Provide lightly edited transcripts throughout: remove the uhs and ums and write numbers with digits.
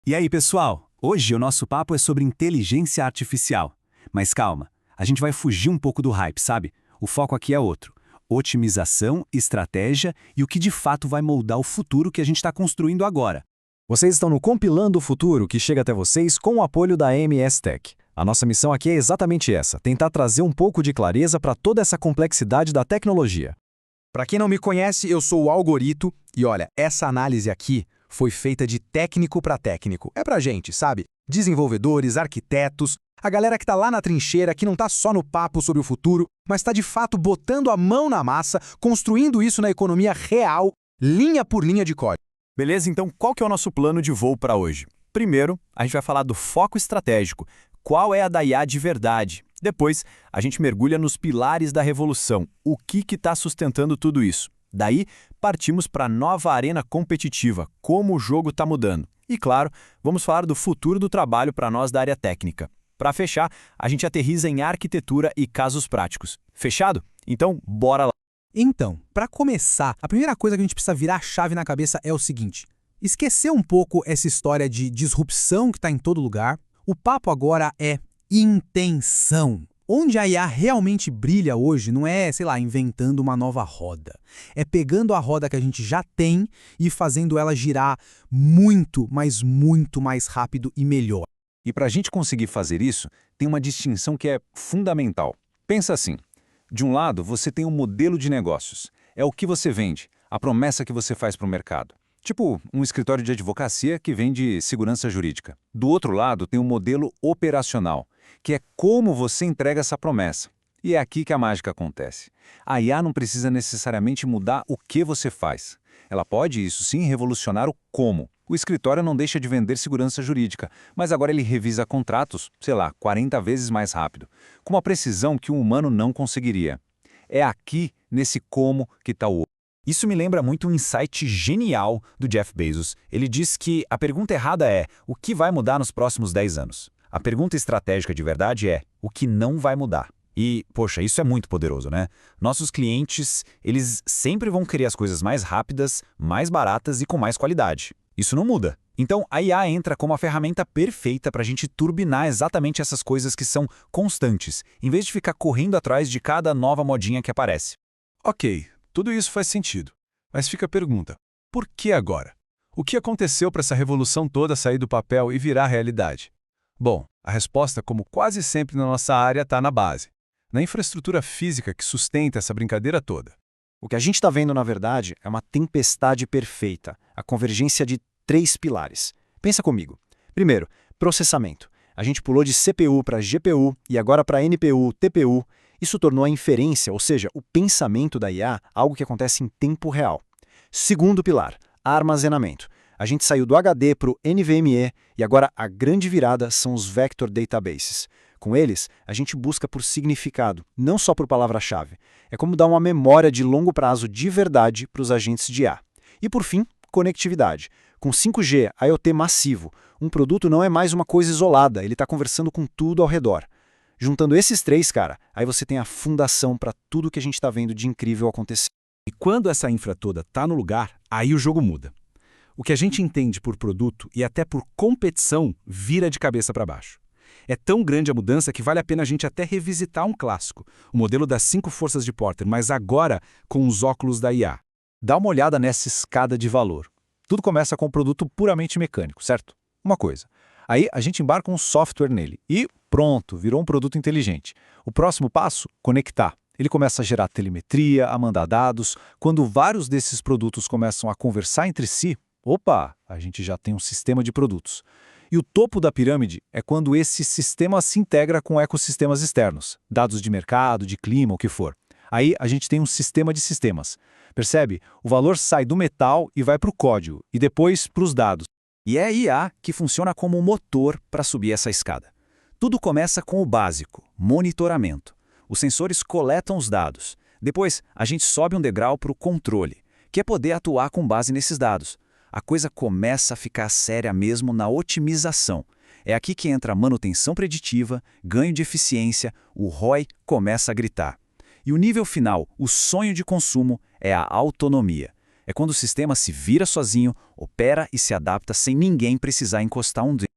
E aí, pessoal? Hoje o nosso papo é sobre inteligência artificial. Mas calma, a gente vai fugir um pouco do hype, sabe? O foco aqui é outro: otimização, estratégia e o que de fato vai moldar o futuro que a gente está construindo agora. Vocês estão no Compilando o Futuro, que chega até vocês com o apoio da MS Tech. A nossa missão aqui é exatamente essa: tentar trazer um pouco de clareza para toda essa complexidade da tecnologia. Para quem não me conhece, eu sou o Algorito e olha, essa análise aqui foi feita de técnico para técnico. É pra gente, sabe? Desenvolvedores, arquitetos, a galera que tá lá na trincheira, que não tá só no papo sobre o futuro, mas tá de fato botando a mão na massa, construindo isso na economia real, linha por linha de código. Beleza? Então qual que é o nosso plano de voo para hoje? Primeiro, a gente vai falar do foco estratégico. Qual é a da IA de verdade? Depois, a gente mergulha nos pilares da revolução. O que está sustentando tudo isso? Daí, partimos para a nova arena competitiva, como o jogo está mudando. E claro, vamos falar do futuro do trabalho para nós da área técnica. Para fechar, a gente aterriza em arquitetura e casos práticos. Fechado? Então, bora lá! Então, para começar, a primeira coisa que a gente precisa virar a chave na cabeça é o seguinte: esquecer um pouco essa história de disrupção que está em todo lugar. O papo agora é intenção. Onde a IA realmente brilha hoje não é, sei lá, inventando uma nova roda. É pegando a roda que a gente já tem e fazendo ela girar muito, mas muito mais rápido e melhor. E para a gente conseguir fazer isso, tem uma distinção que é fundamental. Pensa assim: de um lado, você tem um modelo de negócios. É o que você vende, a promessa que você faz para o mercado. Tipo um escritório de advocacia que vende segurança jurídica. Do outro lado, tem um modelo operacional, que é como você entrega essa promessa. E é aqui que a mágica acontece. A IA não precisa necessariamente mudar o que você faz. Ela pode, isso sim, revolucionar o como. O escritório não deixa de vender segurança jurídica, mas agora ele revisa contratos, sei lá, 40 vezes mais rápido, com uma precisão que um humano não conseguiria. É aqui, nesse como, que está o... Isso me lembra muito um insight genial do Jeff Bezos. Ele diz que a pergunta errada é: o que vai mudar nos próximos 10 anos? A pergunta estratégica de verdade é: o que não vai mudar? E, poxa, isso é muito poderoso, né? Nossos clientes, eles sempre vão querer as coisas mais rápidas, mais baratas e com mais qualidade. Isso não muda. Então, a IA entra como a ferramenta perfeita para a gente turbinar exatamente essas coisas que são constantes, em vez de ficar correndo atrás de cada nova modinha que aparece. Ok, tudo isso faz sentido. Mas fica a pergunta: por que agora? O que aconteceu para essa revolução toda sair do papel e virar realidade? Bom, a resposta, como quase sempre na nossa área, está na base, na infraestrutura física que sustenta essa brincadeira toda. O que a gente está vendo, na verdade, é uma tempestade perfeita, a convergência de 3 pilares. Pensa comigo. Primeiro, processamento. A gente pulou de CPU para GPU e agora para NPU, TPU. Isso tornou a inferência, ou seja, o pensamento da IA, algo que acontece em tempo real. Segundo pilar, armazenamento. A gente saiu do HD para o NVMe e agora a grande virada são os Vector Databases. Com eles, a gente busca por significado, não só por palavra-chave. É como dar uma memória de longo prazo de verdade para os agentes de IA. E por fim, conectividade. Com 5G, IoT massivo, um produto não é mais uma coisa isolada, ele está conversando com tudo ao redor. Juntando esses 3, cara, aí você tem a fundação para tudo que a gente está vendo de incrível acontecer. E quando essa infra toda está no lugar, aí o jogo muda. O que a gente entende por produto e até por competição vira de cabeça para baixo. É tão grande a mudança que vale a pena a gente até revisitar um clássico, o modelo das 5 forças de Porter, mas agora com os óculos da IA. Dá uma olhada nessa escada de valor. Tudo começa com um produto puramente mecânico, certo? Uma coisa. Aí a gente embarca um software nele e pronto, virou um produto inteligente. O próximo passo, conectar. Ele começa a gerar telemetria, a mandar dados. Quando vários desses produtos começam a conversar entre si, opa, a gente já tem um sistema de produtos. E o topo da pirâmide é quando esse sistema se integra com ecossistemas externos, dados de mercado, de clima, o que for. Aí a gente tem um sistema de sistemas. Percebe? O valor sai do metal e vai para o código, e depois para os dados. E é a IA que funciona como um motor para subir essa escada. Tudo começa com o básico, monitoramento. Os sensores coletam os dados. Depois, a gente sobe um degrau para o controle, que é poder atuar com base nesses dados. A coisa começa a ficar séria mesmo na otimização. É aqui que entra a manutenção preditiva, ganho de eficiência, o ROI começa a gritar. E o nível final, o sonho de consumo, é a autonomia. É quando o sistema se vira sozinho, opera e se adapta sem ninguém precisar encostar um dedo.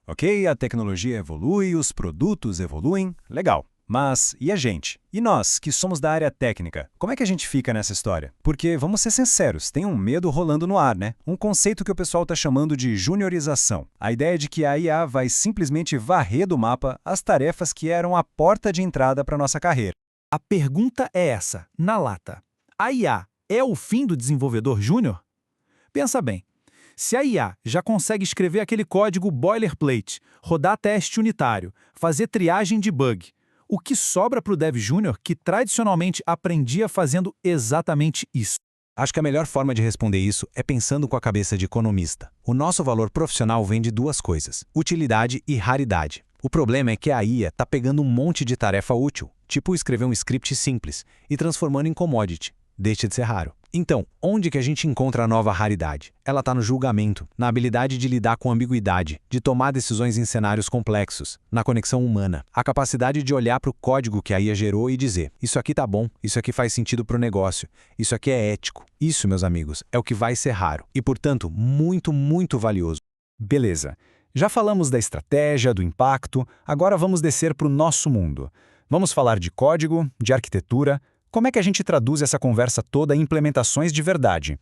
Ok, a tecnologia evolui, os produtos evoluem, legal. Mas e a gente? E nós, que somos da área técnica? Como é que a gente fica nessa história? Porque, vamos ser sinceros, tem um medo rolando no ar, né? Um conceito que o pessoal está chamando de juniorização. A ideia de que a IA vai simplesmente varrer do mapa as tarefas que eram a porta de entrada para nossa carreira. A pergunta é essa, na lata. A IA é o fim do desenvolvedor júnior? Pensa bem. Se a IA já consegue escrever aquele código boilerplate, rodar teste unitário, fazer triagem de bug, o que sobra para o dev júnior que tradicionalmente aprendia fazendo exatamente isso? Acho que a melhor forma de responder isso é pensando com a cabeça de economista. O nosso valor profissional vem de duas coisas, utilidade e raridade. O problema é que a IA está pegando um monte de tarefa útil, tipo escrever um script simples, e transformando em commodity. Deixa de ser raro. Então, onde que a gente encontra a nova raridade? Ela está no julgamento, na habilidade de lidar com ambiguidade, de tomar decisões em cenários complexos, na conexão humana, a capacidade de olhar para o código que a IA gerou e dizer, isso aqui tá bom, isso aqui faz sentido para o negócio, isso aqui é ético. Isso, meus amigos, é o que vai ser raro e, portanto, muito, muito valioso. Beleza. Já falamos da estratégia, do impacto, agora vamos descer para o nosso mundo. Vamos falar de código, de arquitetura. Como é que a gente traduz essa conversa toda em implementações de verdade?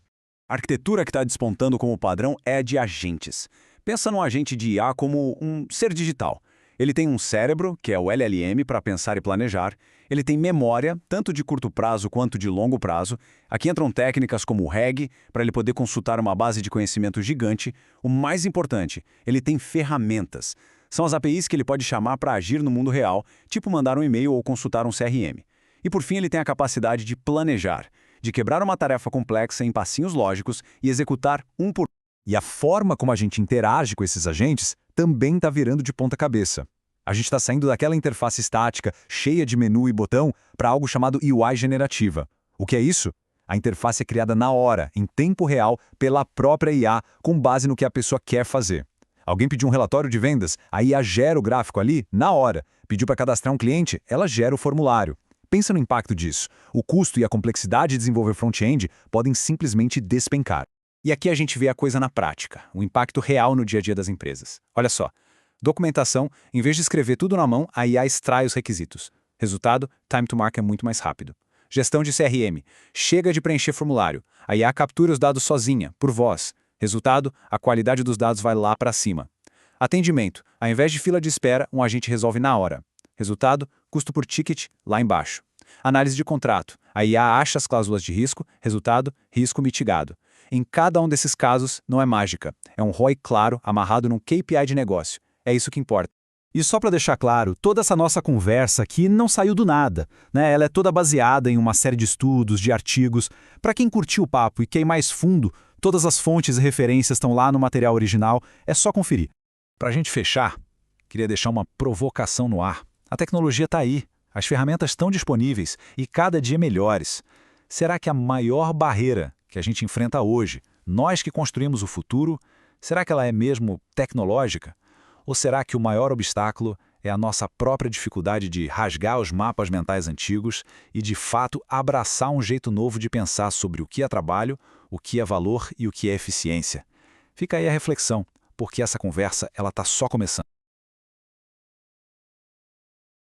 A arquitetura que está despontando como padrão é a de agentes. Pensa num agente de IA como um ser digital. Ele tem um cérebro, que é o LLM, para pensar e planejar. Ele tem memória, tanto de curto prazo quanto de longo prazo. Aqui entram técnicas como o RAG, para ele poder consultar uma base de conhecimento gigante. O mais importante, ele tem ferramentas. São as APIs que ele pode chamar para agir no mundo real, tipo mandar um e-mail ou consultar um CRM. E por fim, ele tem a capacidade de planejar, de quebrar uma tarefa complexa em passinhos lógicos e executar um por um. E a forma como a gente interage com esses agentes também está virando de ponta cabeça. A gente está saindo daquela interface estática, cheia de menu e botão, para algo chamado UI generativa. O que é isso? A interface é criada na hora, em tempo real, pela própria IA, com base no que a pessoa quer fazer. Alguém pediu um relatório de vendas, a IA gera o gráfico ali, na hora. Pediu para cadastrar um cliente, ela gera o formulário. Pensa no impacto disso. O custo e a complexidade de desenvolver front-end podem simplesmente despencar. E aqui a gente vê a coisa na prática, o impacto real no dia a dia das empresas. Olha só, documentação, em vez de escrever tudo na mão, a IA extrai os requisitos. Resultado, time to market é muito mais rápido. Gestão de CRM, chega de preencher formulário. A IA captura os dados sozinha, por voz. Resultado, a qualidade dos dados vai lá para cima. Atendimento, ao invés de fila de espera, um agente resolve na hora. Resultado, custo por ticket, lá embaixo. Análise de contrato. A IA acha as cláusulas de risco. Resultado, risco mitigado. Em cada um desses casos, não é mágica. É um ROI claro, amarrado num KPI de negócio. É isso que importa. E só para deixar claro, toda essa nossa conversa aqui não saiu do nada, né? Ela é toda baseada em uma série de estudos, de artigos. Para quem curtiu o papo e quer ir mais fundo, todas as fontes e referências estão lá no material original, é só conferir. Para a gente fechar, queria deixar uma provocação no ar. A tecnologia está aí, as ferramentas estão disponíveis e cada dia melhores. Será que a maior barreira que a gente enfrenta hoje, nós que construímos o futuro, será que ela é mesmo tecnológica? Ou será que o maior obstáculo é a nossa própria dificuldade de rasgar os mapas mentais antigos e, de fato, abraçar um jeito novo de pensar sobre o que é trabalho, o que é valor e o que é eficiência? Fica aí a reflexão, porque essa conversa ela está só começando.